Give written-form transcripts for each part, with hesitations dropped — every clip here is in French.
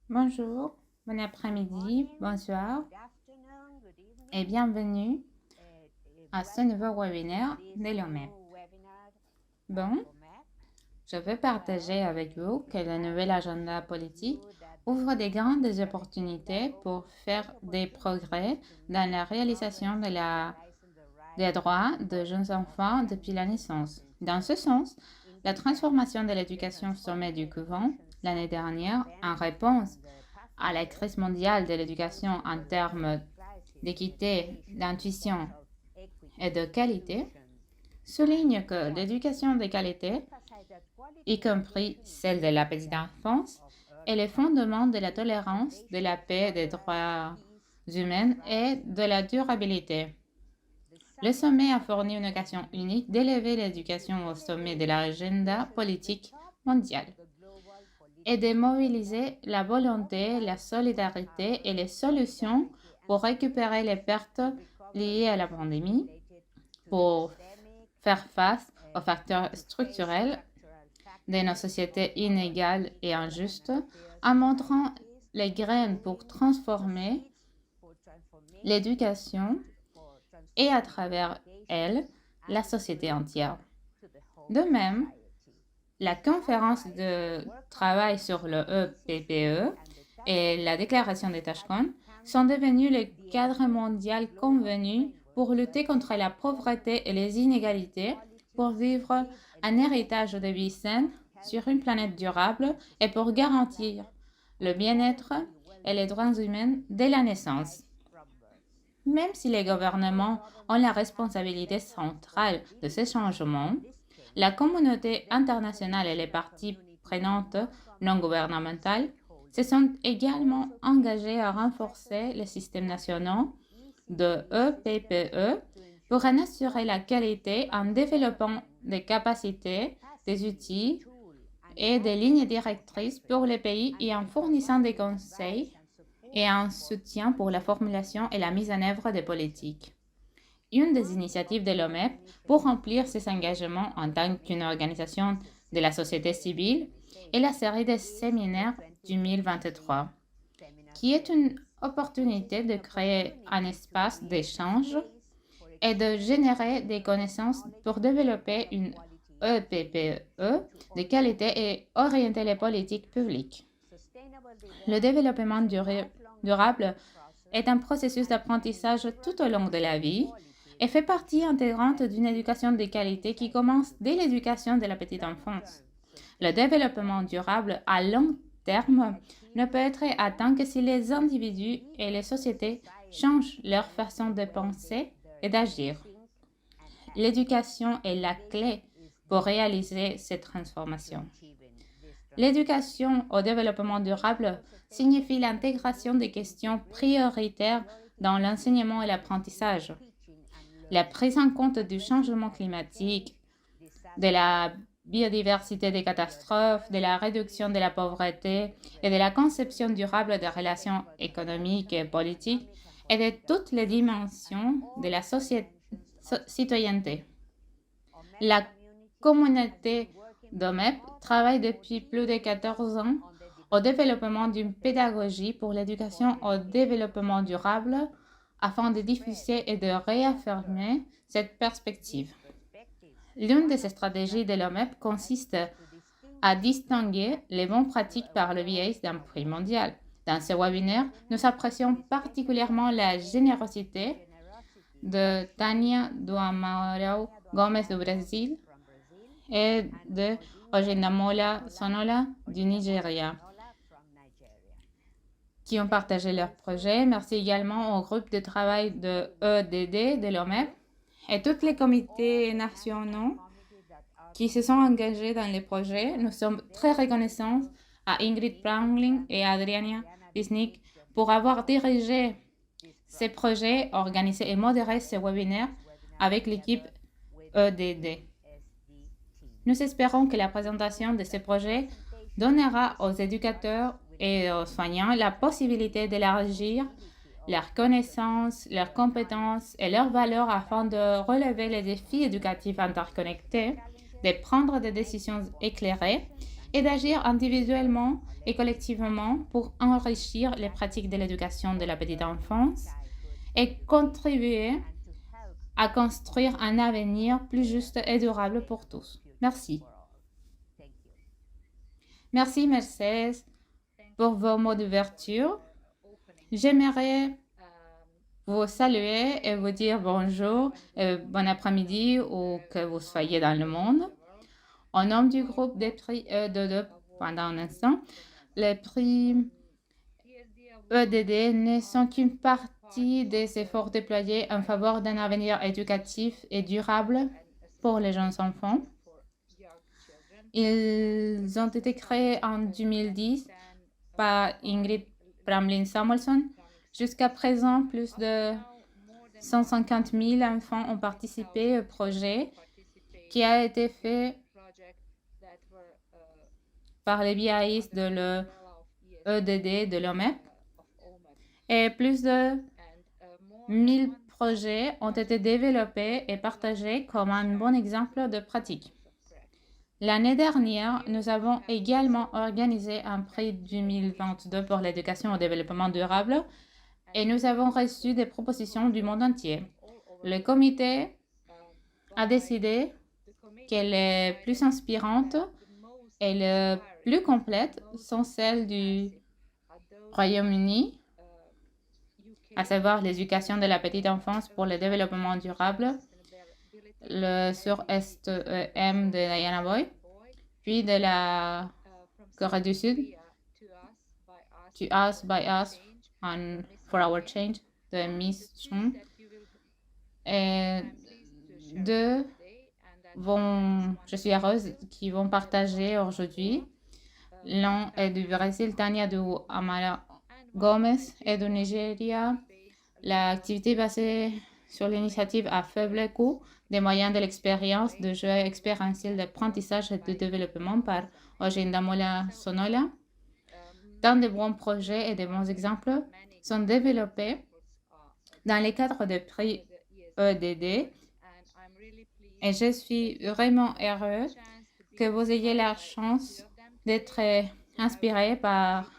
Bonjour, bon après-midi, bonsoir et bienvenue à ce nouveau webinaire de l'OMEP. Bon, je veux partager avec vous que le nouvel agenda politique ouvre de grandes opportunités pour faire des progrès dans la réalisation des droits de jeunes enfants depuis la naissance. Dans ce sens, la transformation de l'éducation sommet du couvent l'année dernière en réponse à la crise mondiale de l'éducation en termes d'équité, d'intuition et de qualité, souligne que l'éducation de qualité, y compris celle de la petite enfance, est le fondement de la tolérance, de la paix, des droits humains et de la durabilité. Le sommet a fourni une occasion unique d'élever l'éducation au sommet de l'agenda politique mondiale et de mobiliser la volonté, la solidarité et les solutions pour récupérer les pertes liées à la pandémie, pour faire face aux facteurs structurels de nos sociétés inégales et injustes, en montrant les graines pour transformer l'éducation et à travers elle, la société entière. De même, la conférence de travail sur le EPPE et la déclaration des Tashkent sont devenus le cadre mondial convenu pour lutter contre la pauvreté et les inégalités, pour vivre un héritage de vie saine sur une planète durable et pour garantir le bien-être et les droits humains dès la naissance. Même si les gouvernements ont la responsabilité centrale de ces changements, la communauté internationale et les parties prenantes non gouvernementales se sont également engagées à renforcer les systèmes nationaux de EPPE pour en assurer la qualité en développant des capacités, des outils et des lignes directrices pour les pays et en fournissant des conseils et un soutien pour la formulation et la mise en œuvre des politiques. Une des initiatives de l'OMEP pour remplir ses engagements en tant qu'une organisation de la société civile est la série de séminaires 2023, qui est une opportunité de créer un espace d'échange et de générer des connaissances pour développer une EPPE de qualité et orienter les politiques publiques. Le développement durable est un processus d'apprentissage tout au long de la vie et fait partie intégrante d'une éducation de qualité qui commence dès l'éducation de la petite enfance. Le développement durable à long terme ne peut être atteint que si les individus et les sociétés changent leur façon de penser et d'agir. L'éducation est la clé pour réaliser cette transformation. L'éducation au développement durable signifie l'intégration des questions prioritaires dans l'enseignement et l'apprentissage. La prise en compte du changement climatique, de la biodiversité des catastrophes, de la réduction de la pauvreté et de la conception durable des relations économiques et politiques et de toutes les dimensions de la citoyenneté. La communauté d'OMEP travaille depuis plus de 14 ans au développement d'une pédagogie pour l'éducation au développement durable afin de diffuser et de réaffirmer cette perspective. L'une de ces stratégies de l'OMEP consiste à distinguer les bonnes pratiques par le biais d'un prix mondial. Dans ce webinaire, nous apprécions particulièrement la générosité de Tânia do Amaral Gomes du Brésil et de Ojenamola Sonola du Nigeria, qui ont partagé leur projet. Merci également au groupe de travail de EDD de l'OMEP et tous les comités nationaux qui se sont engagés dans les projets. Nous sommes très reconnaissants à Ingrid Browning et à Adriana Wisnik pour avoir dirigé ces projets, organisé et modéré ces webinaires avec l'équipe EDD. Nous espérons que la présentation de ces projets donnera aux éducateurs et aux soignants la possibilité d'élargir leurs connaissances, leurs compétences et leurs valeurs afin de relever les défis éducatifs interconnectés, de prendre des décisions éclairées et d'agir individuellement et collectivement pour enrichir les pratiques de l'éducation de la petite enfance et contribuer à construire un avenir plus juste et durable pour tous. Merci. Merci, Mercedes, pour vos mots d'ouverture. J'aimerais vous saluer et vous dire bonjour, bon après-midi où que vous soyez dans le monde. Au nom du groupe des prix E22, pendant un instant, les prix EDD ne sont qu'une partie des efforts déployés en faveur d'un avenir éducatif et durable pour les jeunes enfants. Ils ont été créés en 2010 par Ingrid Bramlin Samuelson. Jusqu'à présent, plus de 150 000 enfants ont participé au projet qui a été fait par les BIs de l'EDD de l'OMEP. Et plus de 1000 projets ont été développés et partagés comme un bon exemple de pratique. L'année dernière, nous avons également organisé un prix 2022 pour l'éducation au développement durable et nous avons reçu des propositions du monde entier. Le comité a décidé que les plus inspirantes et les plus complètes sont celles du Royaume-Uni, à savoir l'éducation de la petite enfance pour le développement durable, le sur-Est-EM de Diana Boy, puis de la Corée du Sud, To Us by Us and For Our Change de Miss Chung. Et deux je suis heureuse, qui vont partager aujourd'hui. L'un est du Brésil, Tania du Amara Gomez est du Nigeria. L'activité basée sur l'initiative à faible coût des moyens de l'expérience de jeu expérientiel d'apprentissage et de développement par Ojendamola Sonola. Tant de bons projets et de bons exemples sont développés dans le cadre des prix EDD et je suis vraiment heureuse que vous ayez la chance d'être inspiré par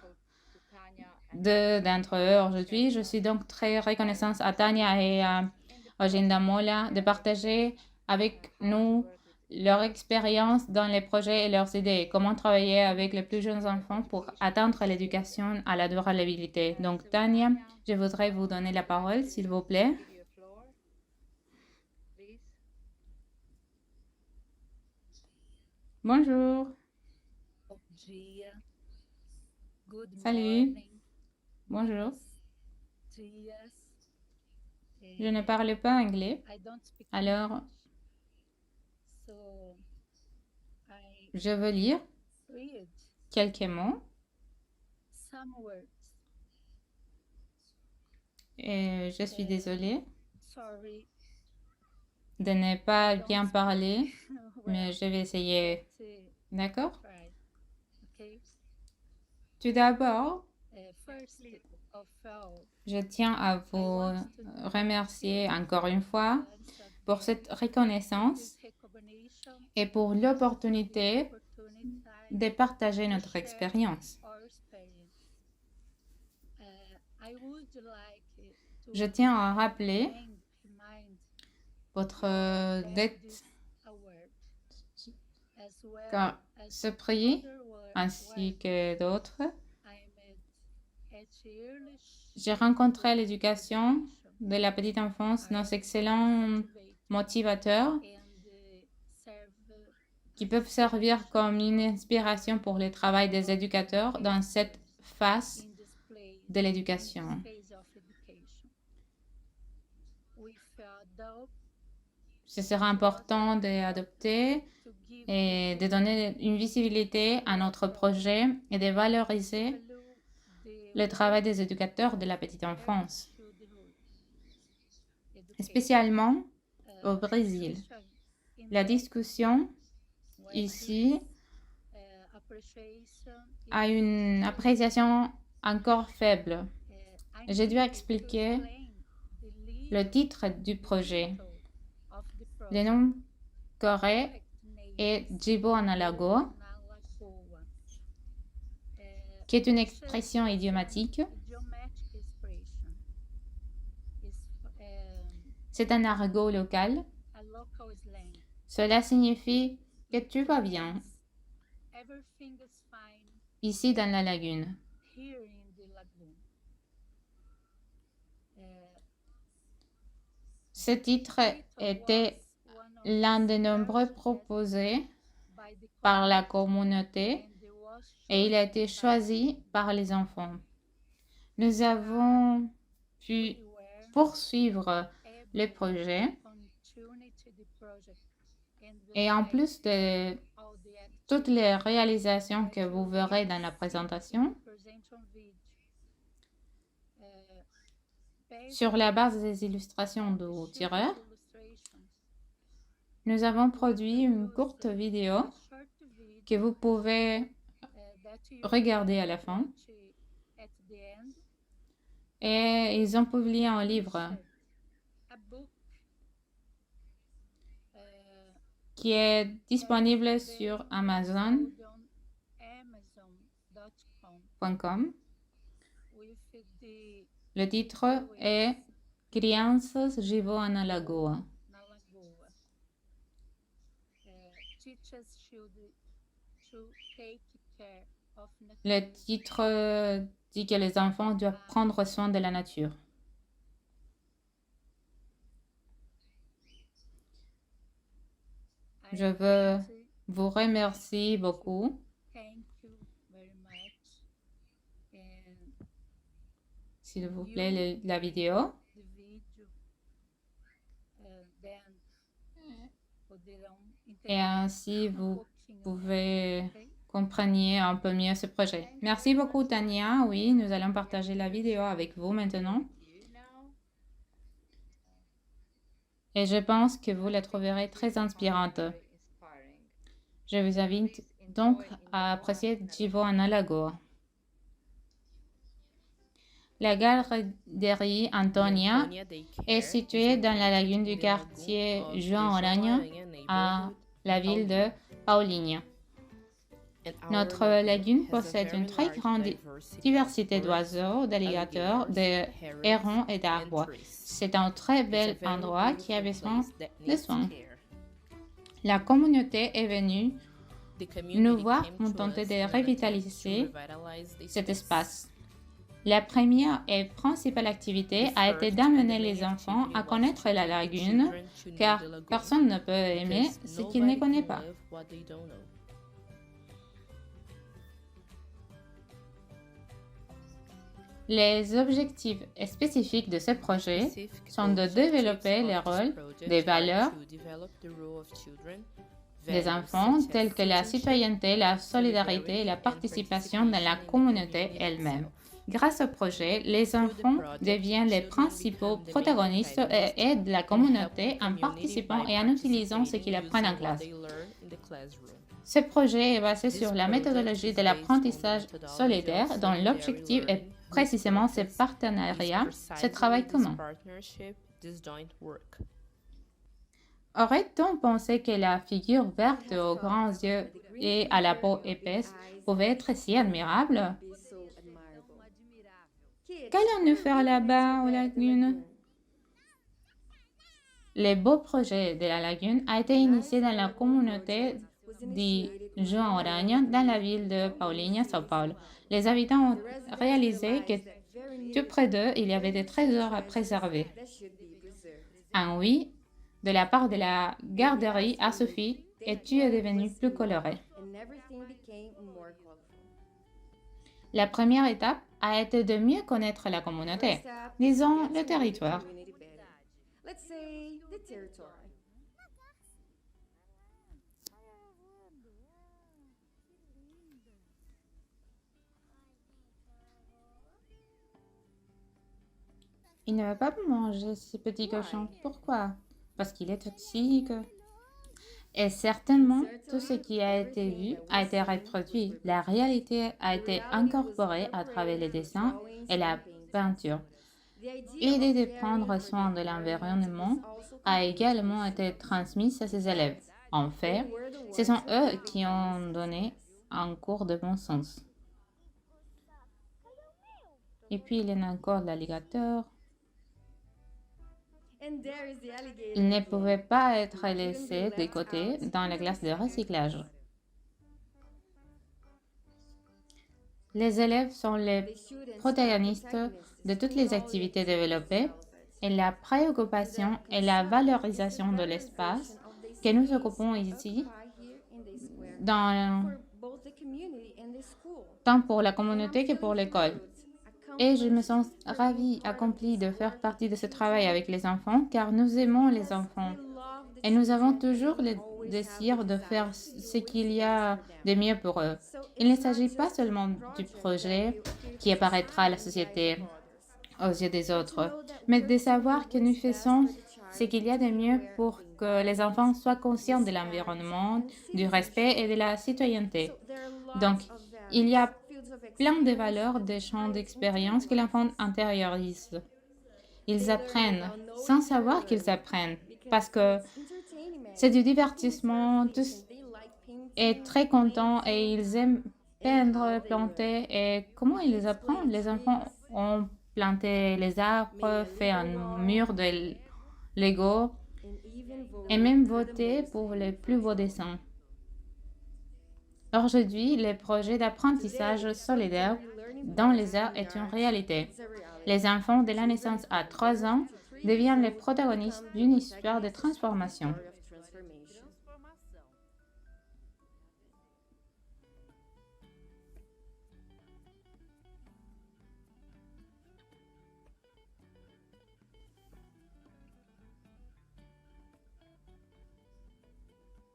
deux d'entre eux aujourd'hui. Je suis donc très reconnaissante à Tania et à Ojendamola de partager avec nous leur expérience dans les projets et leurs idées, comment travailler avec les plus jeunes enfants pour atteindre l'éducation à la durabilité. Donc, Tania, je voudrais vous donner la parole, s'il vous plaît. Bonjour. Salut. Bonjour. Je ne parle pas anglais, alors je veux lire quelques mots. Et je suis désolée de ne pas bien parler, mais je vais essayer. D'accord? Tout d'abord, je tiens à vous remercier encore une fois pour cette reconnaissance et pour l'opportunité de partager notre expérience. Je tiens à rappeler votre dette car ce prix, ainsi que d'autres, j'ai rencontré l'éducation de la petite enfance, nos excellents motivateurs qui peuvent servir comme une inspiration pour le travail des éducateurs dans cette phase de l'éducation. Ce sera important d'adopter et de donner une visibilité à notre projet et de valoriser le travail des éducateurs de la petite enfance, spécialement au Brésil. La discussion ici a une appréciation encore faible. J'ai dû expliquer le titre du projet. Le nom correct est Jibo Analago qui est une expression idiomatique. C'est un argot local. Cela signifie que tout va bien ici dans la lagune. Ce titre était l'un des nombreux proposés par la communauté et il a été choisi par les enfants. Nous avons pu poursuivre le projet et en plus de toutes les réalisations que vous verrez dans la présentation, sur la base des illustrations du tireur, nous avons produit une courte vidéo que vous pouvez regarder à la fin. Et ils ont publié un livre qui est disponible sur Amazon.com. Le titre est Crianças Vivam na Lagoa. Le titre dit que les enfants doivent prendre soin de la nature. Je veux vous remercier beaucoup. S'il vous plaît, la vidéo. Et ainsi, vous pouvez comprendre un peu mieux ce projet. Merci beaucoup, Tania. Oui, nous allons partager la vidéo avec vous maintenant. Et je pense que vous la trouverez très inspirante. Je vous invite donc à apprécier Vivam na Lagoa. La garderie Antonia est située dans la lagune du quartier João Aranha, à la ville de Paulínia. Notre lagune possède une très grande diversité d'oiseaux, d'alligators, de hérons et d'arbres. C'est un très bel endroit qui a besoin de soins. La communauté est venue nous voir pour tenter de revitaliser cet espace. La première et principale activité a été d'amener les enfants à connaître la lagune, car personne ne peut aimer ce qu'il ne connaît pas. Les objectifs spécifiques de ce projet sont de développer les rôles, des valeurs des enfants tels que la citoyenneté, la solidarité et la participation dans la communauté elle-même. Grâce au projet, les enfants deviennent les principaux protagonistes et aident la communauté en participant et en utilisant ce qu'ils apprennent en classe. Ce projet est basé sur la méthodologie de l'apprentissage solidaire dont l'objectif est précisément ce partenariat, ce travail commun. Aurait-on pensé que la figure verte aux grands yeux et à la peau épaisse pouvait être si admirable? Qu'allons-nous faire là-bas aux lagunes? Le beau projet de la lagune a été initié dans la communauté de João Aranha, dans la ville de Paulínia, São Paulo. Les habitants ont réalisé que tout près d'eux, il y avait des trésors à préserver. Un oui de la part de la garderie à Sophie et tout est devenu plus coloré. La première étape a été de mieux connaître la communauté, disons le territoire. Il ne va pas manger ce petit cochon. Pourquoi? Parce qu'il est toxique. Et certainement, tout ce qui a été vu a été reproduit. La réalité a été incorporée à travers les dessins et la peinture. L'idée de prendre soin de l'environnement a également été transmise à ses élèves. En fait, ce sont eux qui ont donné un cours de bon sens. Et puis, il y en a encore l'alligator. Il ne pouvait pas être laissé de côté dans la classe de recyclage. Les élèves sont les protagonistes de toutes les activités développées et la préoccupation et la valorisation de l'espace que nous occupons ici, tant pour la communauté que pour l'école. Et je me sens ravie, accomplie de faire partie de ce travail avec les enfants, car nous aimons les enfants. Et nous avons toujours le désir de faire ce qu'il y a de mieux pour eux. Il ne s'agit pas seulement du projet qui apparaîtra à la société aux yeux des autres, mais de savoir que nous faisons ce qu'il y a de mieux pour que les enfants soient conscients de l'environnement, du respect et de la citoyenneté. Donc, il y a plein de valeurs, de champs d'expérience que l'enfant intériorise. Ils apprennent sans savoir qu'ils apprennent parce que c'est du divertissement, tous est très content et ils aiment peindre, planter. Et comment ils apprennent? Les enfants ont planté les arbres, fait un mur de Lego et même voté pour les plus beaux dessins. Aujourd'hui, le projet d'apprentissage solidaire dans les arts est une réalité. Les enfants de la naissance à 3 ans deviennent les protagonistes d'une histoire de transformation.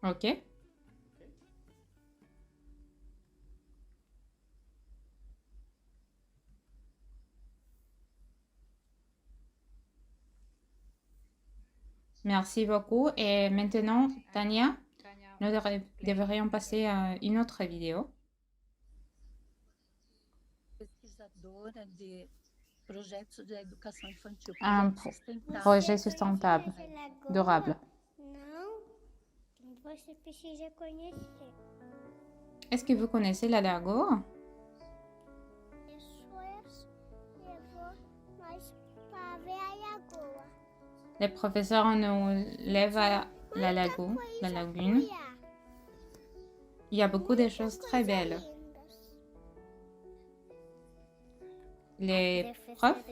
OK? Merci beaucoup. Et maintenant, Tania, nous devrions passer à une autre vidéo. Un projet sustentable, durable. Est-ce que vous connaissez la lagoa? Les professeurs nous lèvent à la lagune. Il y a beaucoup de choses très belles. Les profs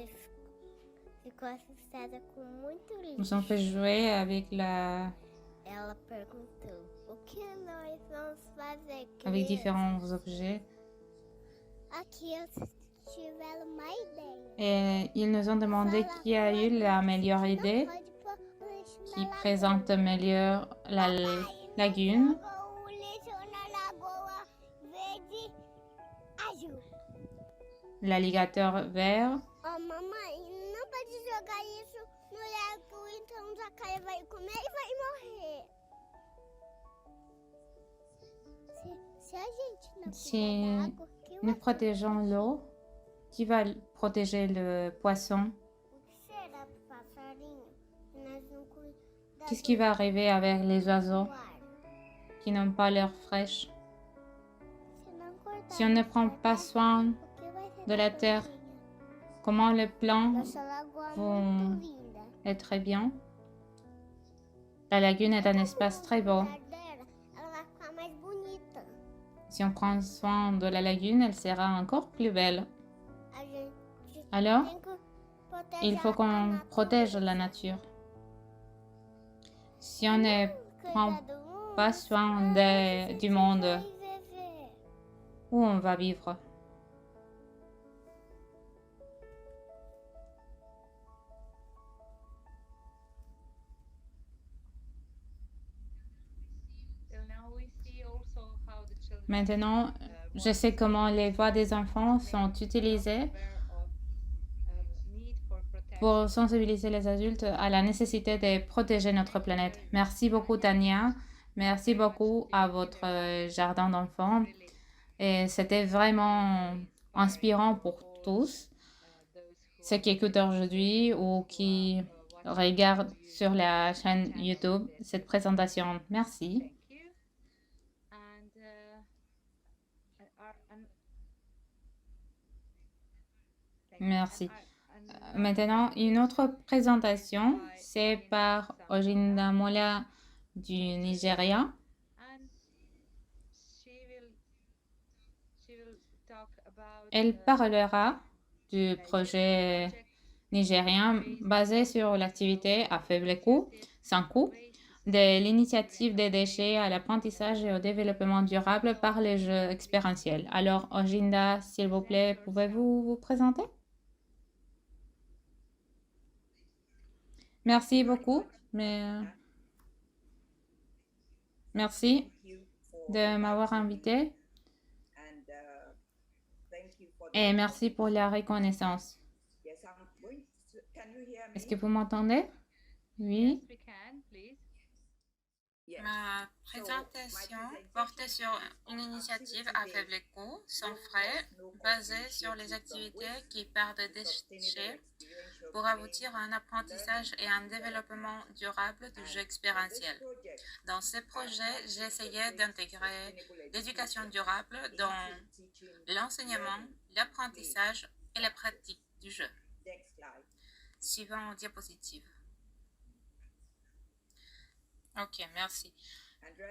nous ont fait jouer avec différents objets. Et ils nous ont demandé qui a eu la meilleure idée, qui présente meilleur la lagune. L'alligator vert. Oh, mamãe, não pode jogar isso no Lego, então o jacaré vai comer e vai morrer. Se a gente não Si nous protégeons l'eau, qui va protéger le poisson? Qu'est-ce qui va arriver avec les oiseaux qui n'ont pas l'air fraîche? Si on ne prend pas soin de la terre, comment les plants vont être bien? La lagune est un espace très beau. Si on prend soin de la lagune, elle sera encore plus belle. Alors, il faut qu'on protège la nature. Si on ne prend pas soin du monde, où on va vivre? Maintenant, je sais comment les voix des enfants sont utilisées pour sensibiliser les adultes à la nécessité de protéger notre planète. Merci beaucoup, Tania. Merci beaucoup à votre jardin d'enfants. Et c'était vraiment inspirant pour tous, ceux qui écoutent aujourd'hui ou qui regardent sur la chaîne YouTube cette présentation. Merci. Merci. Maintenant, une autre présentation, c'est par Ojinda Mola du Nigeria. Elle parlera du projet nigérien basé sur l'activité à faible coût, sans coût, de l'initiative des déchets à l'apprentissage et au développement durable par les jeux expérientiels. Alors, Ojinda, s'il vous plaît, pouvez-vous vous présenter? Merci beaucoup. Merci de m'avoir invité et merci pour la reconnaissance. Est-ce que vous m'entendez? Oui. Ma présentation porte sur une initiative à faible coût, sans frais, basée sur les activités qui partent des déchets pour aboutir à un apprentissage et un développement durable du jeu expérientiel. Dans ce projet, j'ai essayé d'intégrer l'éducation durable dans l'enseignement, l'apprentissage et la pratique du jeu. Suivant diapositive. Ok, merci.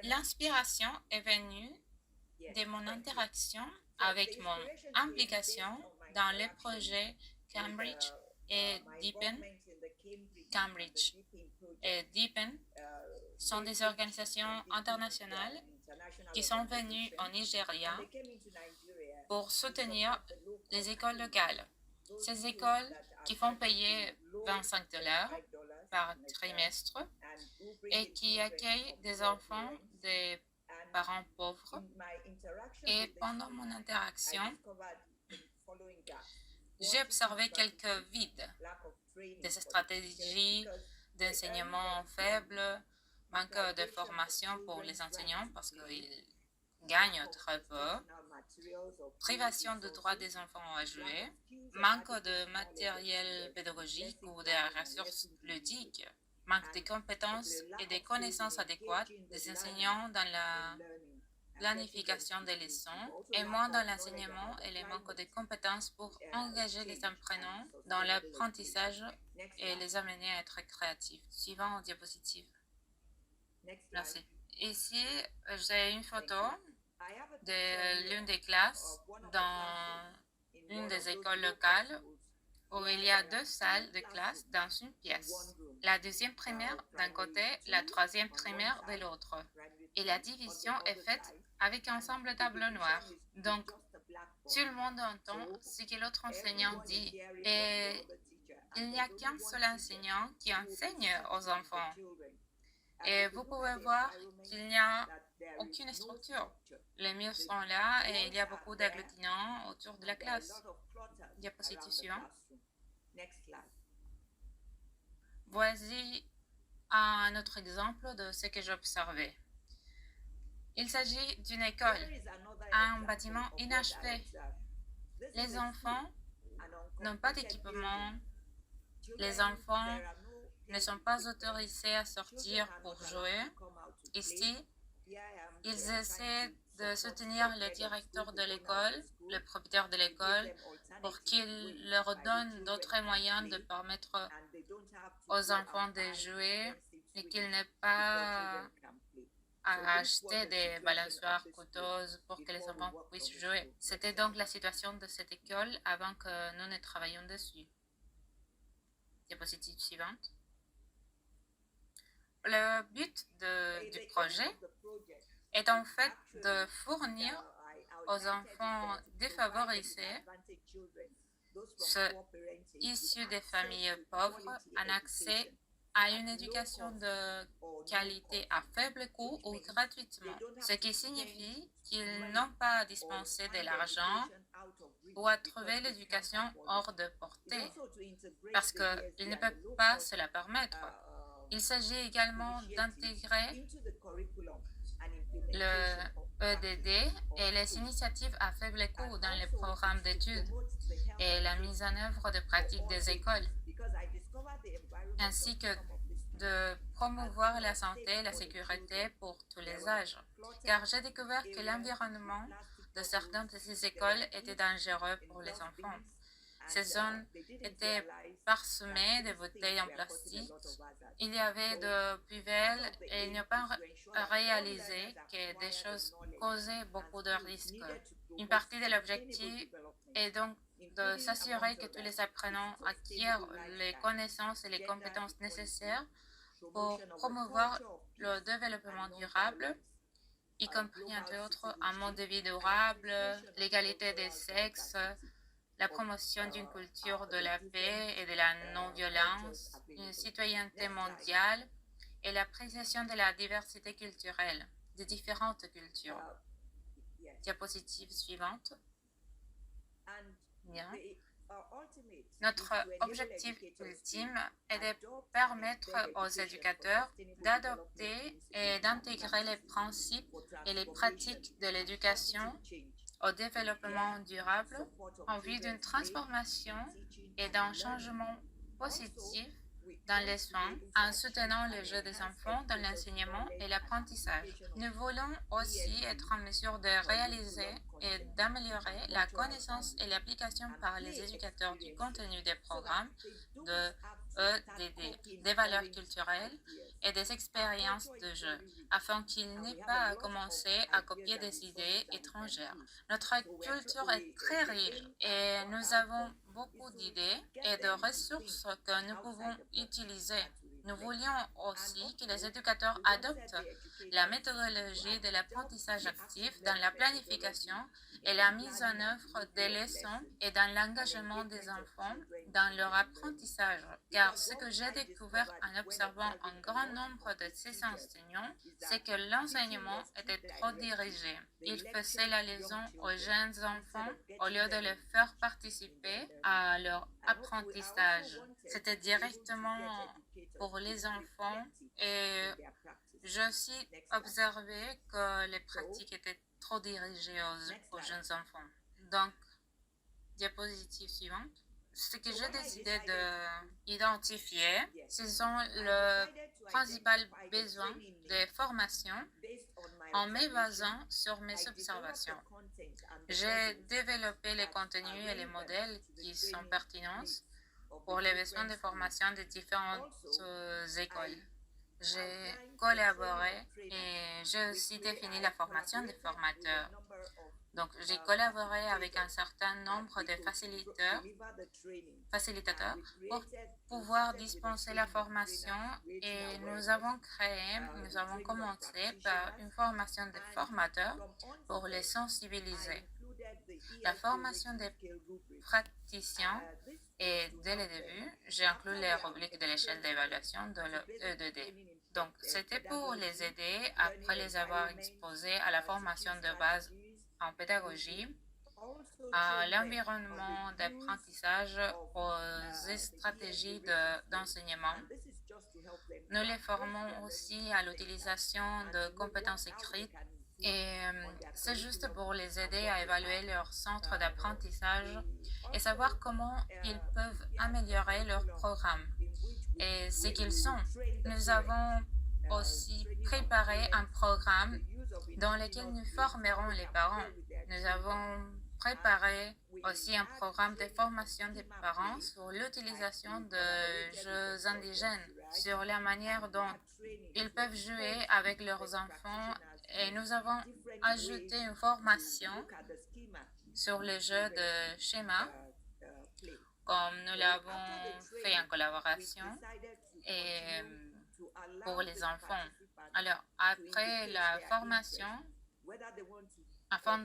L'inspiration est venue de mon interaction avec mon implication dans les projets Cambridge et Deepen. Cambridge et Deepen sont des organisations internationales qui sont venues au Nigeria pour soutenir les écoles locales. Ces écoles qui font payer $25 par trimestre et qui accueillent des enfants des parents pauvres. Et pendant mon interaction, j'ai observé quelques vides, des stratégies d'enseignement faibles, manque de formation pour les enseignants parce qu'ils gagnent très peu, privation de droits des enfants à jouer, manque de matériel pédagogique ou de ressources ludiques, manque de compétences et de connaissances adéquates des enseignants dans la planification des leçons et moins dans l'enseignement et le manque de compétences pour engager les apprenants dans l'apprentissage et les amener à être créatifs. Suivant diapositive. Merci. Ici, j'ai une photo de l'une des classes dans une des écoles locales où il y a 2 salles de classe dans une pièce. La deuxième primaire d'un côté, la troisième primaire de l'autre. Et la division est faite avec un ensemble tableau noir. Donc, tout le monde entend ce que l'autre enseignant dit. Et il n'y a qu'un seul enseignant qui enseigne aux enfants. Et vous pouvez voir qu'il n'y a aucune structure. Les murs sont là et il y a beaucoup d'agglutinants autour de la classe. Diapositive suivante. Voici un autre exemple de ce que j'ai observé. Il s'agit d'une école, un bâtiment inachevé. Les enfants n'ont pas d'équipement. Les enfants ne sont pas autorisés à sortir pour jouer. Ici, ils essaient de soutenir le directeur de l'école, le propriétaire de l'école, pour qu'il leur donne d'autres moyens de permettre aux enfants de jouer et qu'ils n'aient pas à acheter des balançoires coûteuses pour que les enfants puissent jouer. C'était donc la situation de cette école avant que nous ne travaillions dessus. Diapositive suivante. Le but du projet est en fait de fournir aux enfants défavorisés, ceux issus des familles pauvres, un accès à une éducation de qualité à faible coût ou gratuitement, ce qui signifie qu'ils n'ont pas à dispenser de l'argent ou à trouver l'éducation hors de portée, parce qu'ils ne peuvent pas se la permettre. Il s'agit également d'intégrer le EDD et les initiatives à faible coût dans les programmes d'études et la mise en œuvre de pratiques des écoles, ainsi que de promouvoir la santé et la sécurité pour tous les âges. Car j'ai découvert que l'environnement de certaines de ces écoles était dangereux pour les enfants. Ces zones étaient parsemées de bouteilles en plastique. Il y avait de poubelles et ils n'ont pas réalisé que des choses causaient beaucoup de risques. Une partie de l'objectif est donc de s'assurer que tous les apprenants acquièrent les connaissances et les compétences nécessaires pour promouvoir le développement durable, y compris entre autres un mode de vie durable, l'égalité des sexes, la promotion d'une culture de la paix et de la non-violence, une citoyenneté mondiale et l'appréciation de la diversité culturelle des différentes cultures. Diapositive suivante. Bien. Notre objectif ultime est de permettre aux éducateurs d'adopter et d'intégrer les principes et les pratiques de l'éducation au développement durable en vue d'une transformation et d'un changement positif dans les soins en soutenant le jeu des enfants dans l'enseignement et l'apprentissage. Nous voulons aussi être en mesure de réaliser et d'améliorer la connaissance et l'application par les éducateurs du contenu des programmes de EDD, des valeurs culturelles et des expériences de jeu, afin qu'il n'ait pas à commencer à copier des idées étrangères. Notre culture est très riche et nous avons beaucoup d'idées et de ressources que nous pouvons utiliser. Nous voulions aussi que les éducateurs adoptent la méthodologie de l'apprentissage actif dans la planification et la mise en œuvre des leçons et dans l'engagement des enfants dans leur apprentissage. Car ce que j'ai découvert en observant un grand nombre de ces enseignants, c'est que l'enseignement était trop dirigé. Ils faisaient la leçon aux jeunes enfants au lieu de les faire participer à leur apprentissage. C'était directement pour les enfants et j'ai aussi observé que les pratiques étaient trop dirigées aux jeunes enfants. Donc, diapositive suivante. Ce que j'ai décidé d'identifier, ce sont le principal besoin de formation en me basant sur mes observations. J'ai développé les contenus et les modèles qui sont pertinents pour les besoins de formation des différentes écoles. J'ai collaboré et j'ai aussi défini la formation des formateurs. Donc, j'ai collaboré avec un certain nombre de facilitateurs pour pouvoir dispenser la formation et nous avons commencé par une formation de formateurs pour les sensibiliser. La formation des praticiens et dès le début, j'ai inclus les rubriques de l'échelle d'évaluation de l'EDD. Donc, c'était pour les aider après les avoir exposés à la formation de base en pédagogie, à l'environnement d'apprentissage, aux stratégies d'enseignement. Nous les formons aussi à l'utilisation de compétences écrites et c'est juste pour les aider à évaluer leur centre d'apprentissage et savoir comment ils peuvent améliorer leur programme et ce qu'ils sont. Nous avons aussi préparé un programme dans lequel nous formerons les parents. Nous avons préparé aussi un programme de formation des parents sur l'utilisation de jeux indigènes, sur la manière dont ils peuvent jouer avec leurs enfants et nous avons ajouté une formation sur les jeux de schéma comme nous l'avons fait en collaboration et pour les enfants. Alors, après la formation, afin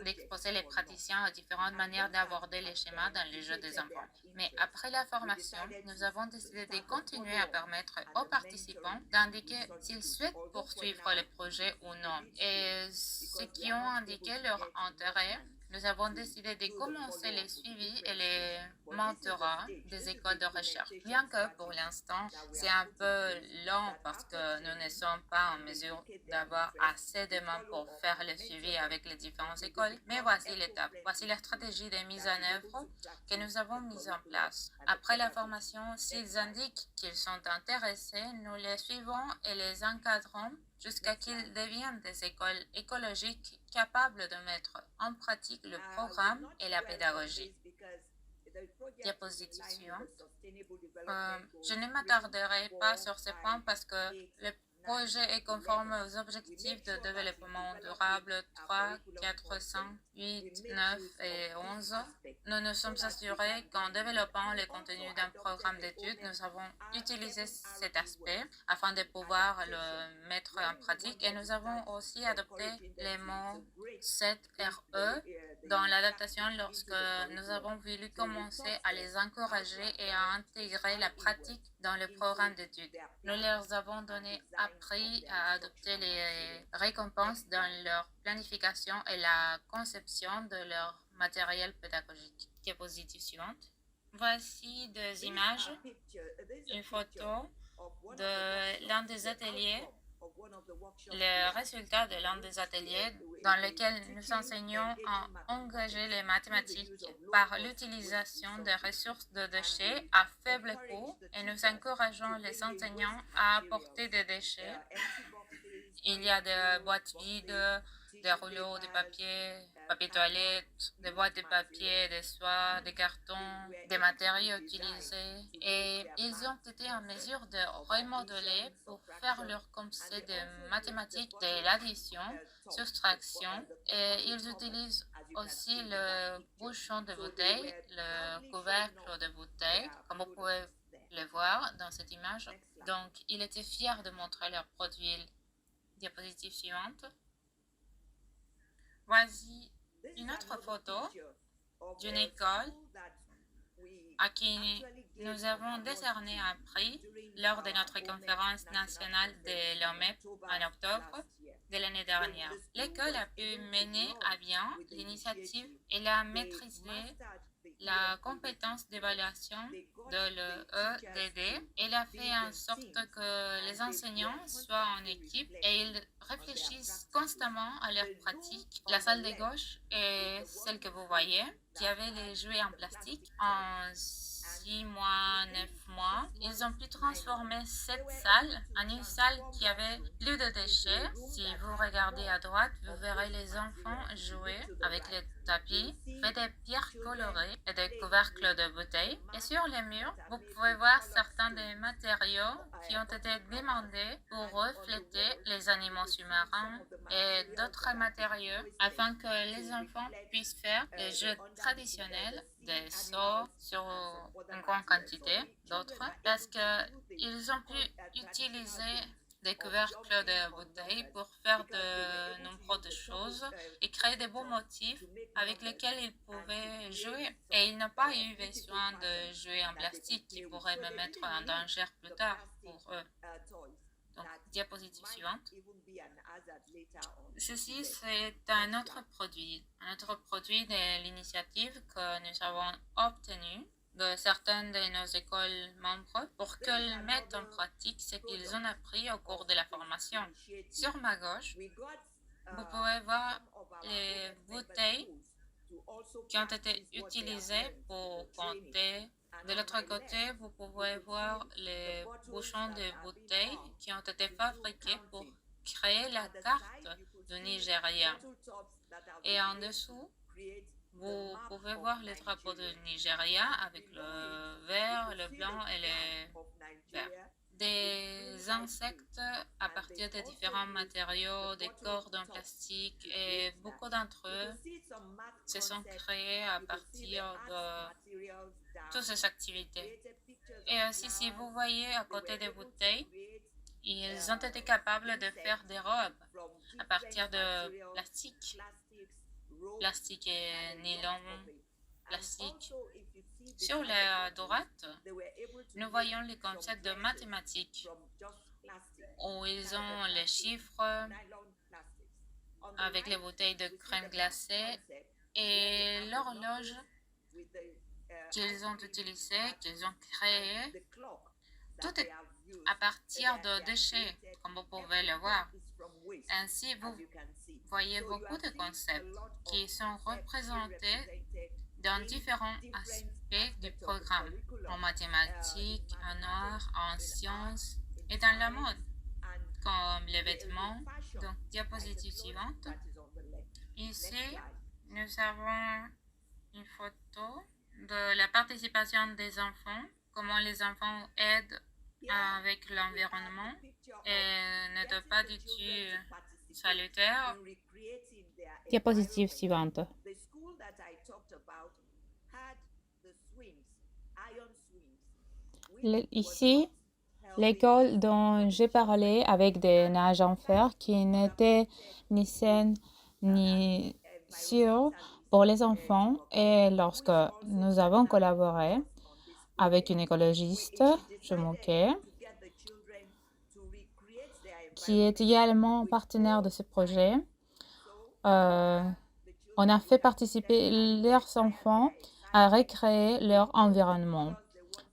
d'exposer les praticiens aux différentes manières d'aborder les schémas dans les jeux des enfants. Mais après la formation, nous avons décidé de continuer à permettre aux participants d'indiquer s'ils souhaitent poursuivre le projet ou non. Et ceux qui ont indiqué leur intérêt, nous avons décidé de commencer les suivis et les mentorats des écoles de recherche. Bien que pour l'instant, c'est un peu lent parce que nous ne sommes pas en mesure d'avoir assez de mains pour faire le suivi avec les différentes écoles. Mais voici l'étape. Voici la stratégie de mise en œuvre que nous avons mise en place. Après la formation, s'ils indiquent qu'ils sont intéressés, nous les suivons et les encadrons jusqu'à qu'ils deviennent des écoles écologiques capables de mettre en pratique le programme et la pédagogie. Diapositive suivante. Je ne m'attarderai pas sur ces points parce que le projet est conforme aux objectifs de développement durable 3, 400, 8, 9 et 11. Nous nous sommes assurés qu'en développant les contenus d'un programme d'études, nous avons utilisé cet aspect afin de pouvoir le mettre en pratique et nous avons aussi adopté les mots 7RE dans l'adaptation lorsque nous avons voulu commencer à les encourager et à intégrer la pratique dans le programme d'études. Nous leur avons appris à adopter les récompenses dans leur planification et la conception de leur matériel pédagogique. Diapositive suivante. Voici des images, une photo de l'un des ateliers, le résultat de l'un des ateliers dans lequel nous enseignons à engager les mathématiques par l'utilisation des ressources de déchets à faible coût et nous encourageons les enseignants à apporter des déchets. Il y a des boîtes vides, des rouleaux de papier toilette, des boîtes de papier, des soies, des cartons, des matériaux utilisés. Et ils ont été en mesure de remodeler pour faire leur concept de mathématiques de l'addition, soustraction. Et ils utilisent aussi le bouchon de bouteille, le couvercle de bouteille, comme vous pouvez le voir dans cette image. Donc, ils étaient fiers de montrer leurs produits. Diapositive suivante. Voici une autre photo d'une école à qui nous avons décerné un prix lors de notre conférence nationale de l'OMEP en octobre de l'année dernière. L'école a pu mener à bien l'initiative et a maîtrisé la compétence d'évaluation de l'EDD. Elle a fait en sorte que les enseignants soient en équipe et ils réfléchissent constamment à leur pratique. La salle de gauche est celle que vous voyez, qui avait les jouets en plastique. En 6 mois, 9 mois, ils ont pu transformer cette salle en une salle qui avait plus de déchets. Si vous regardez à droite, vous verrez les enfants jouer avec les tapis, fait des pierres colorées et des couvercles de bouteilles. Et sur les murs, vous pouvez voir certains des matériaux qui ont été demandés pour refléter les animaux sous-marins et d'autres matériaux afin que les enfants puissent faire des jeux traditionnels, des sauts sur une grande quantité d'autres, parce qu'ils ont pu utiliser des couvercles de bouteilles pour faire de nombreuses choses et créer des beaux motifs avec lesquels ils pouvaient jouer. Et ils n'ont pas eu besoin de jouer en plastique qui pourrait me mettre en danger plus tard pour eux. Donc, diapositive suivante. Ceci, c'est un autre produit de l'initiative que nous avons obtenu de certaines de nos écoles membres pour qu'elles mettent en pratique ce qu'ils ont appris au cours de la formation. Sur ma gauche, vous pouvez voir les bouteilles qui ont été utilisées pour compter. De l'autre côté, vous pouvez voir les bouchons de bouteilles qui ont été fabriqués pour créer la carte du Nigeria. Et en dessous, vous pouvez voir le drapeau du Nigeria avec le vert, le blanc et le vert. Des insectes à partir de différents matériaux, des cordes en plastique et beaucoup d'entre eux se sont créés à partir de toutes ces activités. Et aussi, si vous voyez à côté des bouteilles, ils ont été capables de faire des robes à partir de plastique et nylon, plastique. Sur la droite, nous voyons les concepts de mathématiques où ils ont les chiffres avec les bouteilles de crème glacée et l'horloge qu'ils ont utilisée, qu'ils ont créée. Tout est à partir de déchets, comme vous pouvez le voir. Ainsi, vous voyez beaucoup de concepts qui sont représentés dans différents aspects du programme, en mathématiques, en art, en sciences et dans la mode, comme les vêtements. Donc, diapositive suivante. Ici, nous avons une photo de la participation des enfants, comment les enfants aident avec l'environnement et n'était pas du tout salutaire. Diapositive suivante. Ici, l'école dont j'ai parlé avec des nages en fer qui n'étaient ni saines ni sûres pour les enfants, et lorsque nous avons collaboré avec une écologiste, je m'occupe, qui est également partenaire de ce projet, on a fait participer leurs enfants à recréer leur environnement.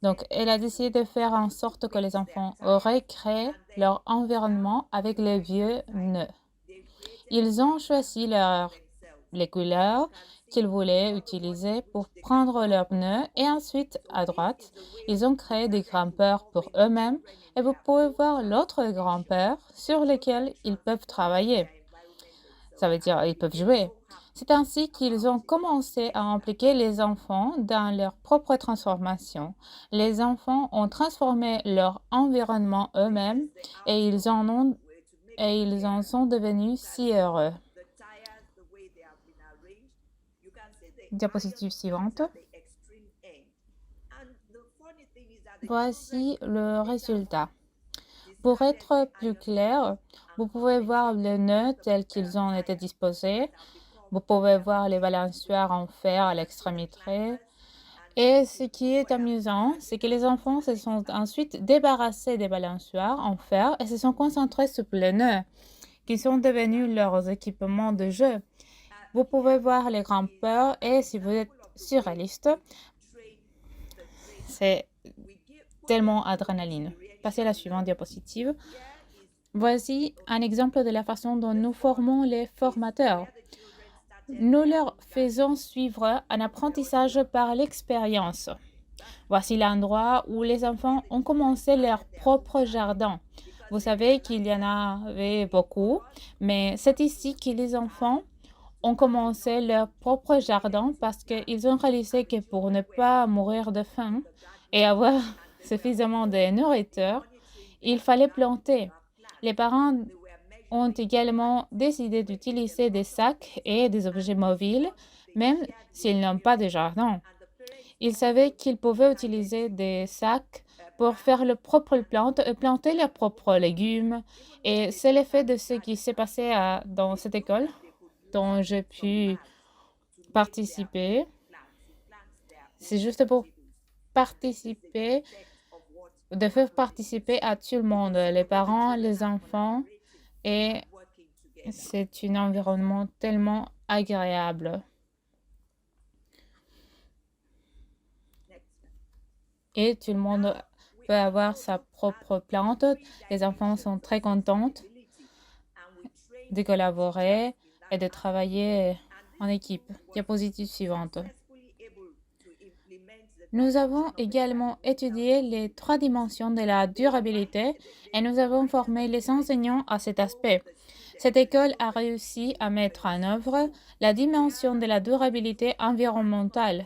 Donc, elle a décidé de faire en sorte que les enfants recréent leur environnement avec les vieux nœuds. Ils ont choisi les couleurs qu'ils voulaient utiliser pour prendre leurs nœuds et ensuite, à droite, ils ont créé des grimpeurs pour eux-mêmes et vous pouvez voir l'autre grimpeur sur lequel ils peuvent travailler. Ça veut dire qu'ils peuvent jouer. C'est ainsi qu'ils ont commencé à impliquer les enfants dans leur propre transformation. Les enfants ont transformé leur environnement eux-mêmes et ils en sont devenus si heureux. Diapositive suivante. Voici le résultat. Pour être plus clair, vous pouvez voir les nœuds tels qu'ils ont été disposés. Vous pouvez voir les balançoires en fer à l'extrémité. Et ce qui est amusant, c'est que les enfants se sont ensuite débarrassés des balançoires en fer et se sont concentrés sur les nœuds, qui sont devenus leurs équipements de jeu. Vous pouvez voir les grimpeurs et si vous êtes surréaliste, c'est tellement adrénaline. Passez à la suivante diapositive. Voici un exemple de la façon dont nous formons les formateurs. Nous leur faisons suivre un apprentissage par l'expérience. Voici l'endroit où les enfants ont commencé leur propre jardin. Vous savez qu'il y en avait beaucoup, mais c'est ici que les enfants ont commencé leur propre jardin parce qu'ils ont réalisé que pour ne pas mourir de faim et avoir suffisamment de nourriture, il fallait planter. Les parents ont également décidé d'utiliser des sacs et des objets mobiles, même s'ils n'ont pas de jardin. Ils savaient qu'ils pouvaient utiliser des sacs pour faire leurs propres plantes et planter leurs propres légumes. Et c'est l'effet de ce qui s'est passé dans cette école dont j'ai pu participer. C'est juste pour participer, de faire participer à tout le monde, les parents, les enfants, et c'est un environnement tellement agréable. Et tout le monde peut avoir sa propre plante. Les enfants sont très contents de collaborer et de travailler en équipe. Diapositive suivante. Nous avons également étudié les 3 dimensions de la durabilité et nous avons formé les enseignants à cet aspect. Cette école a réussi à mettre en œuvre la dimension de la durabilité environnementale.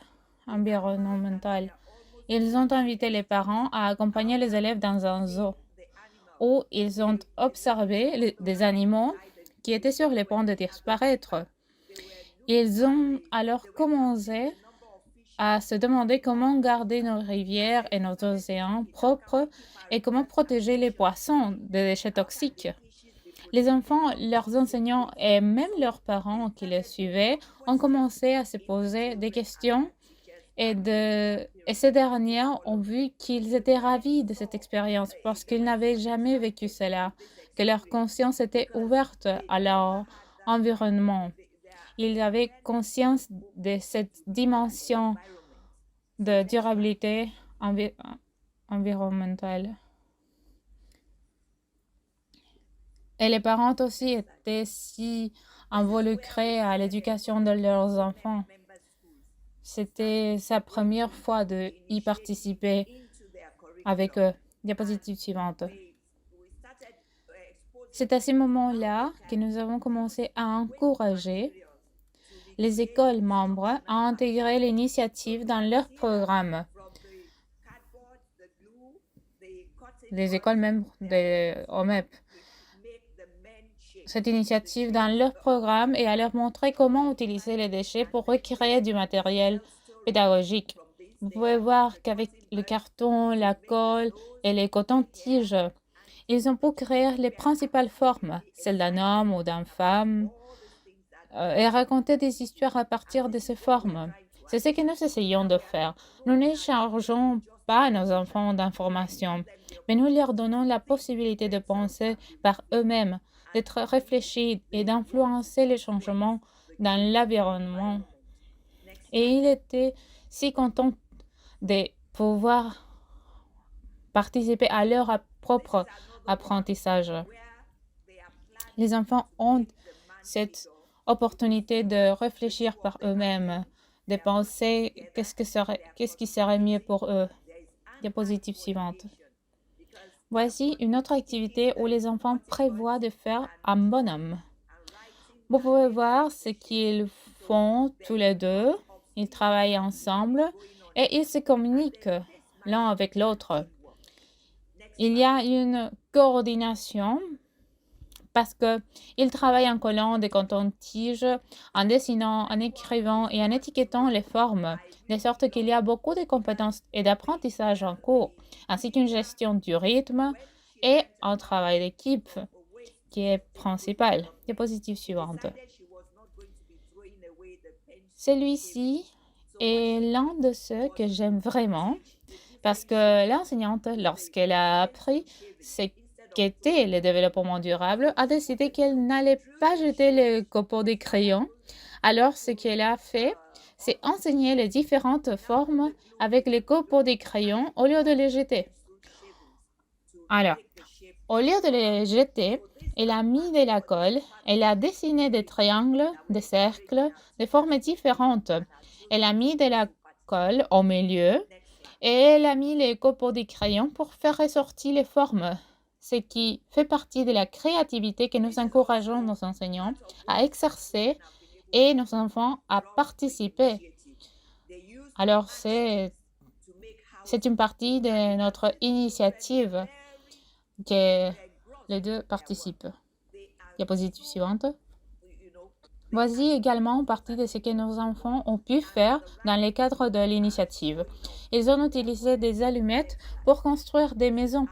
Ils ont invité les parents à accompagner les élèves dans un zoo où ils ont observé des animaux qui étaient sur le point de disparaître. Ils ont alors commencé à se demander comment garder nos rivières et nos océans propres et comment protéger les poissons des déchets toxiques. Les enfants, leurs enseignants et même leurs parents qui les suivaient ont commencé à se poser des questions et ces dernières ont vu qu'ils étaient ravis de cette expérience parce qu'ils n'avaient jamais vécu cela, que leur conscience était ouverte à leur environnement. Ils avaient conscience de cette dimension de durabilité environnementale. Et les parents aussi étaient si involucrés à l'éducation de leurs enfants. C'était sa première fois d'y participer avec eux. Diapositive suivante. C'est à ce moment-là que nous avons commencé à encourager les écoles membres à intégrer l'initiative dans leur programme. Les écoles membres de OMEP. Cette initiative dans leur programme et à leur montrer comment utiliser les déchets pour recréer du matériel pédagogique. Vous pouvez voir qu'avec le carton, la colle et les cotons-tiges, ils ont pu créer les principales formes, celles d'un homme ou d'une femme, et raconter des histoires à partir de ces formes. C'est ce que nous essayons de faire. Nous ne chargeons pas nos enfants d'informations, mais nous leur donnons la possibilité de penser par eux-mêmes, d'être réfléchis et d'influencer les changements dans l'environnement. Et il était si content de pouvoir participer à leur propre apprentissage. Les enfants ont cette opportunité de réfléchir par eux-mêmes, de penser qu'est-ce qui serait mieux pour eux. Diapositive suivante. Voici une autre activité où les enfants prévoient de faire un bonhomme. Vous pouvez voir ce qu'ils font tous les deux. Ils travaillent ensemble et ils se communiquent l'un avec l'autre. Il y a une coordination parce qu'ils travaillent en collant des cotons-tiges, en dessinant, en écrivant et en étiquetant les formes, de sorte qu'il y a beaucoup de compétences et d'apprentissage en cours, ainsi qu'une gestion du rythme et un travail d'équipe qui est principal. Diapositive suivante. Celui-ci est l'un de ceux que j'aime vraiment parce que l'enseignante, lorsqu'elle a appris ce qu'était le développement durable, a décidé qu'elle n'allait pas jeter les copeaux de crayons. Alors, ce qu'elle a fait, c'est enseigner les différentes formes avec les copeaux de crayons au lieu de les jeter. Alors, au lieu de les jeter, elle a mis de la colle, elle a dessiné des triangles, des cercles, des formes différentes. Elle a mis de la colle au milieu et elle a mis les copeaux de crayon pour faire ressortir les formes, ce qui fait partie de la créativité que nous encourageons nos enseignants à exercer et nos enfants à participer. Alors, c'est une partie de notre initiative que les deux participent. Diapositive suivante. Voici également partie de ce que nos enfants ont pu faire dans le cadre de l'initiative. Ils ont utilisé des allumettes pour construire des maisons.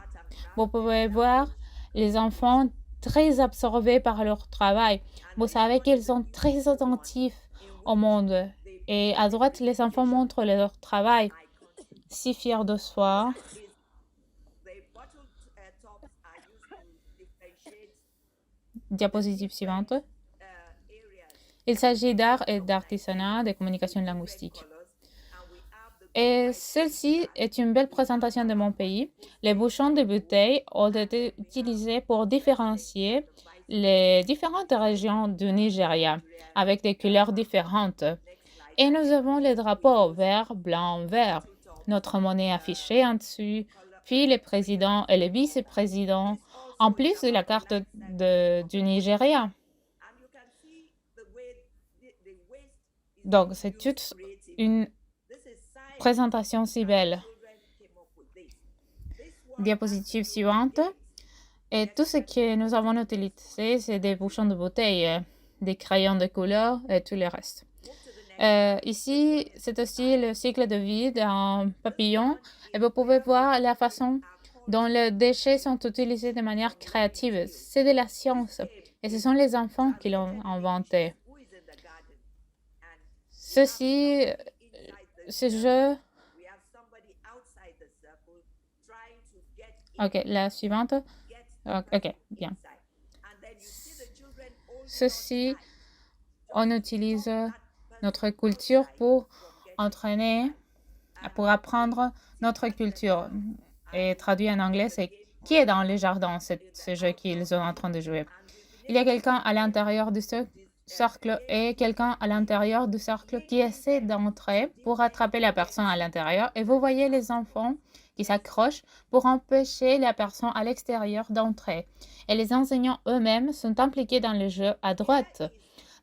Vous pouvez voir les enfants très absorbés par leur travail. Vous savez qu'ils sont très attentifs au monde. Et à droite, les enfants montrent leur travail, si fiers de soi. Diapositive suivante. Il s'agit d'art et d'artisanat, de communication linguistique. Et celle-ci est une belle présentation de mon pays. Les bouchons de bouteilles ont été utilisés pour différencier les différentes régions du Nigeria avec des couleurs différentes. Et nous avons les drapeaux vert, blanc, vert. Notre monnaie affichée en dessous, puis le président et le vice-président, en plus de la carte du Nigeria. Donc, c'est toute une présentation si belle. Diapositive suivante. Et tout ce que nous avons utilisé, c'est des bouchons de bouteille, des crayons de couleur et tout le reste. Ici, c'est aussi le cycle de vie d'un papillon. Et vous pouvez voir la façon dont les déchets sont utilisés de manière créative. C'est de la science. Et ce sont les enfants qui l'ont inventé. Ce jeu... OK, la suivante. OK, bien. Ceci, on utilise notre culture pour entraîner, pour apprendre notre culture. Et traduit en anglais, c'est « Qui est dans le jardin ?» ce jeu qu'ils sont en train de jouer. Il y a quelqu'un à l'intérieur du cercle et quelqu'un à l'intérieur du cercle qui essaie d'entrer pour attraper la personne à l'intérieur. Et vous voyez les enfants qui s'accrochent pour empêcher la personne à l'extérieur d'entrer. Et les enseignants eux-mêmes sont impliqués dans le jeu à droite,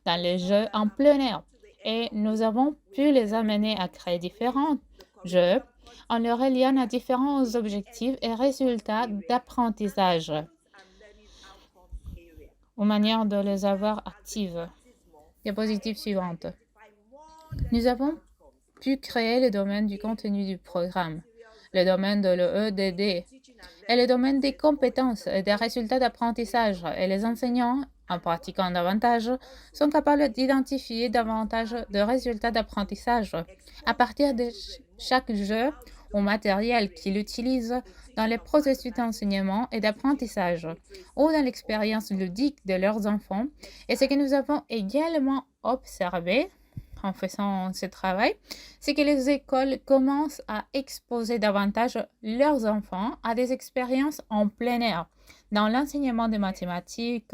dans le jeu en plein air. et nous avons pu les amener à créer différents jeux en les reliant à différents objectifs et résultats d'apprentissage aux manières de les avoir actives. Diapositive suivante. Nous avons pu créer le domaine du contenu du programme, le domaine de l'EDD et le domaine des compétences et des résultats d'apprentissage. Et les enseignants, en pratiquant davantage, sont capables d'identifier davantage de résultats d'apprentissage à partir de chaque jeu ou matériel qu'ils utilisent dans les processus d'enseignement et d'apprentissage ou dans l'expérience ludique de leurs enfants. Et ce que nous avons également observé en faisant ce travail, c'est que les écoles commencent à exposer davantage leurs enfants à des expériences en plein air, dans l'enseignement des mathématiques,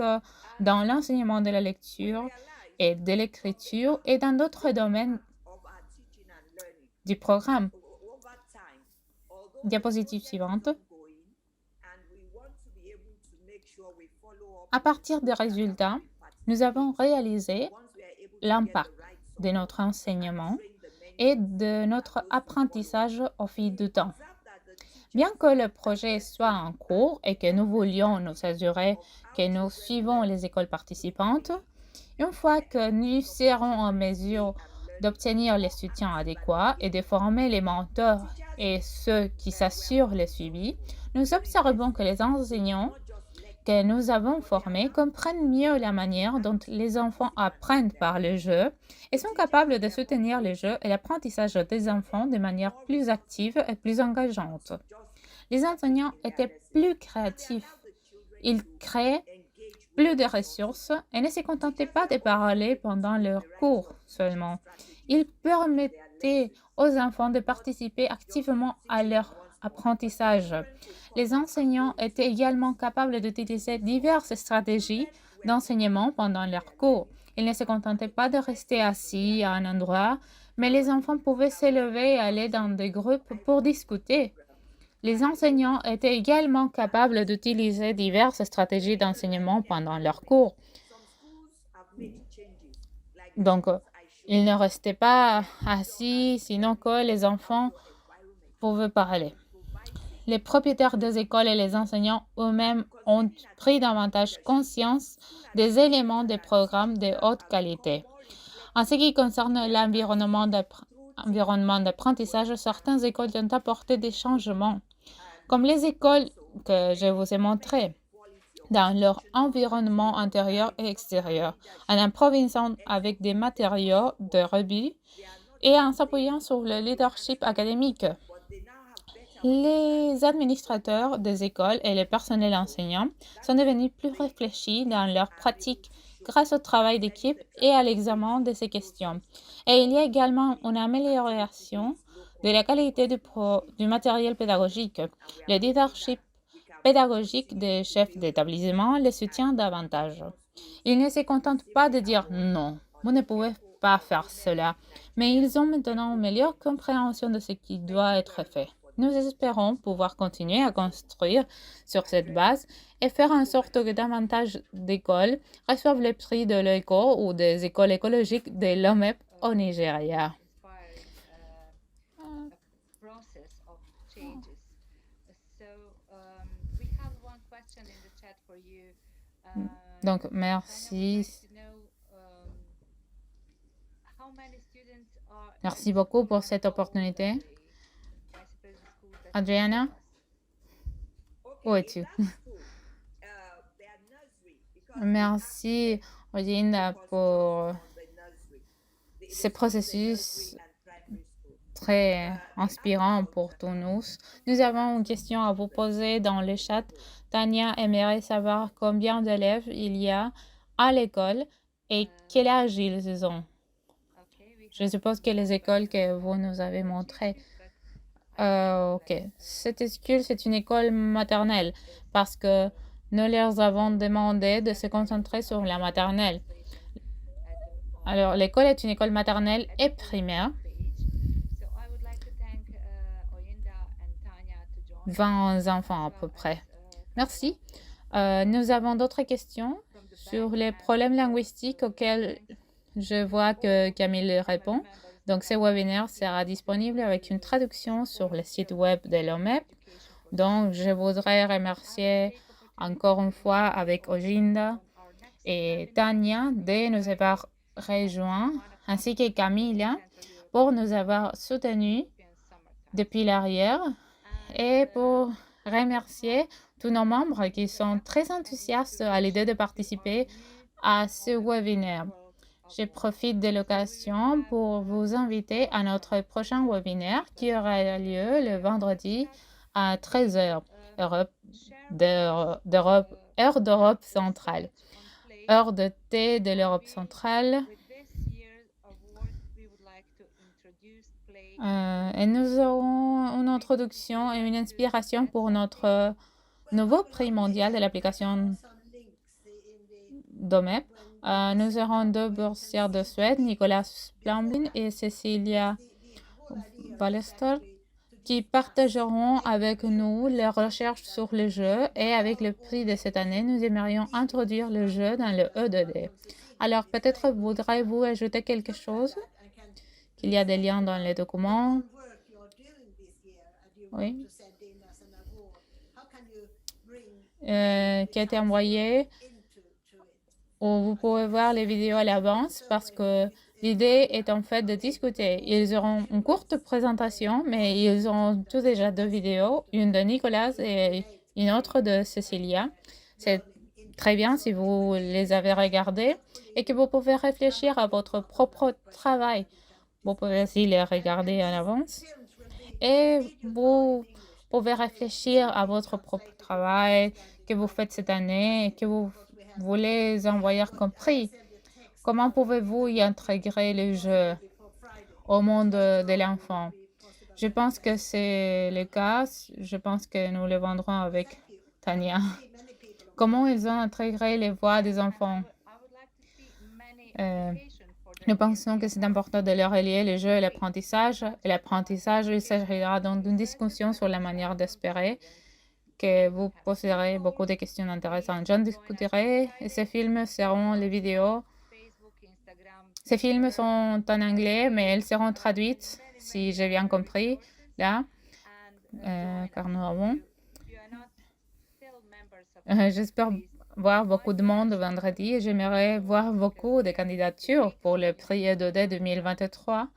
dans l'enseignement de la lecture et de l'écriture et dans d'autres domaines du programme. Diapositive suivante. À partir des résultats, nous avons réalisé l'impact de notre enseignement et de notre apprentissage au fil du temps. Bien que le projet soit en cours et que nous voulions nous assurer que nous suivons les écoles participantes, une fois que nous serons en mesure d'obtenir les soutiens adéquats et de former les mentors et ceux qui s'assurent le suivi, nous observons que les enseignants que nous avons formés comprennent mieux la manière dont les enfants apprennent par le jeu et sont capables de soutenir le jeu et l'apprentissage des enfants de manière plus active et plus engageante. Les enseignants étaient plus créatifs. Ils créaient plus de ressources et ne se contentaient pas de parler pendant leurs cours seulement. Ils permettaient aux enfants de participer activement à leur apprentissage. Les enseignants étaient également capables d'utiliser diverses stratégies d'enseignement pendant leurs cours. Ils ne se contentaient pas de rester assis à un endroit, mais les enfants pouvaient s'élever et aller dans des groupes pour discuter. Les enseignants étaient également capables d'utiliser diverses stratégies d'enseignement pendant leurs cours. Donc, ils ne restaient pas assis, sinon que les enfants pouvaient parler. Les propriétaires des écoles et les enseignants eux-mêmes ont pris davantage conscience des éléments des programmes de haute qualité. En ce qui concerne l'environnement d'apprentissage, certaines écoles ont apporté des changements, comme les écoles que je vous ai montrées, dans leur environnement intérieur et extérieur, en improvisant avec des matériaux de rebut et en s'appuyant sur le leadership académique. Les administrateurs des écoles et le personnel enseignant sont devenus plus réfléchis dans leur pratique grâce au travail d'équipe et à l'examen de ces questions. Et il y a également une amélioration de la qualité du matériel pédagogique. Le leadership pédagogique des chefs d'établissement les soutient davantage. Ils ne se contentent pas de dire « non, vous ne pouvez pas faire cela », mais ils ont maintenant une meilleure compréhension de ce qui doit être fait. Nous espérons pouvoir continuer à construire sur cette base et faire en sorte que davantage d'écoles reçoivent le prix de l'ECO ou des écoles écologiques de l'OMEP au Nigeria. Donc, merci. Merci beaucoup pour cette opportunité. Adriana, où es-tu? Merci, Odine, pour ce processus très inspirant pour tous nous. Nous avons une question à vous poser dans le chat. Tania aimerait savoir combien d'élèves il y a à l'école et quel âge ils ont. Je suppose que les écoles que vous nous avez montrées. OK. Cette école, c'est une école maternelle parce que nous leur avons demandé de se concentrer sur la maternelle. Alors, l'école est une école maternelle et primaire. 20 enfants à peu près. Merci. Nous avons d'autres questions sur les problèmes linguistiques auxquels Je vois que Camille répond. Donc, ce webinaire sera disponible avec une traduction sur le site web de l'OMEP. Donc, je voudrais remercier encore une fois avec Oginda et Tania de nous avoir rejoints, ainsi que Camille pour nous avoir soutenus depuis l'arrière et pour remercier tous nos membres qui sont très enthousiastes à l'idée de participer à ce webinaire. Je profite de l'occasion pour vous inviter à notre prochain webinaire qui aura lieu le vendredi à 13h, heure d'Europe centrale, heure de thé de l'Europe centrale. Et nous aurons une introduction et une inspiration pour notre nouveau prix mondial de l'application d'OMEP. Nous aurons deux boursières de Suède, Nicolas Plambin et Cecilia Ballester, qui partageront avec nous leurs recherches sur le jeu. Et avec le prix de cette année, nous aimerions introduire le jeu dans le E2D. Alors, peut-être voudrez-vous ajouter quelque chose? Qu'il y a des liens dans les documents. Oui. Qui a été envoyé, où vous pouvez voir les vidéos à l'avance parce que l'idée est en fait de discuter. Ils auront une courte présentation, mais ils auront tous déjà deux vidéos, une de Nicolas et une autre de Cecilia. C'est très bien si vous les avez regardées et que vous pouvez réfléchir à votre propre travail. Vous pouvez aussi les regarder en avance et vous pouvez réfléchir à votre propre travail que vous faites cette année et que vous voulez envoyer comme prix. Comment pouvez-vous y intégrer le jeu au monde de l'enfant? Je pense que c'est le cas. Je pense que nous le vendrons avec Tania. Comment ils ont intégré les voix des enfants? Nous pensons que c'est important de leur relier le jeu et l'apprentissage. Et l'apprentissage, il s'agira donc d'une discussion sur la manière d'espérer que vous poserez beaucoup de questions intéressantes. J'en discuterai et ces films seront les vidéos. Ces films sont en anglais, mais elles seront traduites, si j'ai bien compris, là, car nous avons. J'espère voir beaucoup de monde vendredi et j'aimerais voir beaucoup de candidatures pour le prix E2D 2023,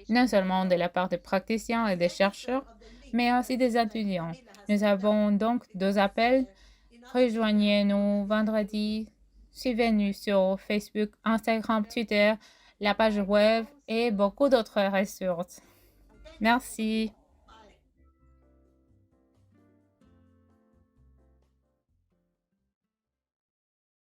non seulement de la part des praticiens et des chercheurs, mais aussi des étudiants. Nous avons donc deux appels. Rejoignez-nous vendredi. Suivez-nous sur Facebook, Instagram, Twitter, la page web et beaucoup d'autres ressources. Merci.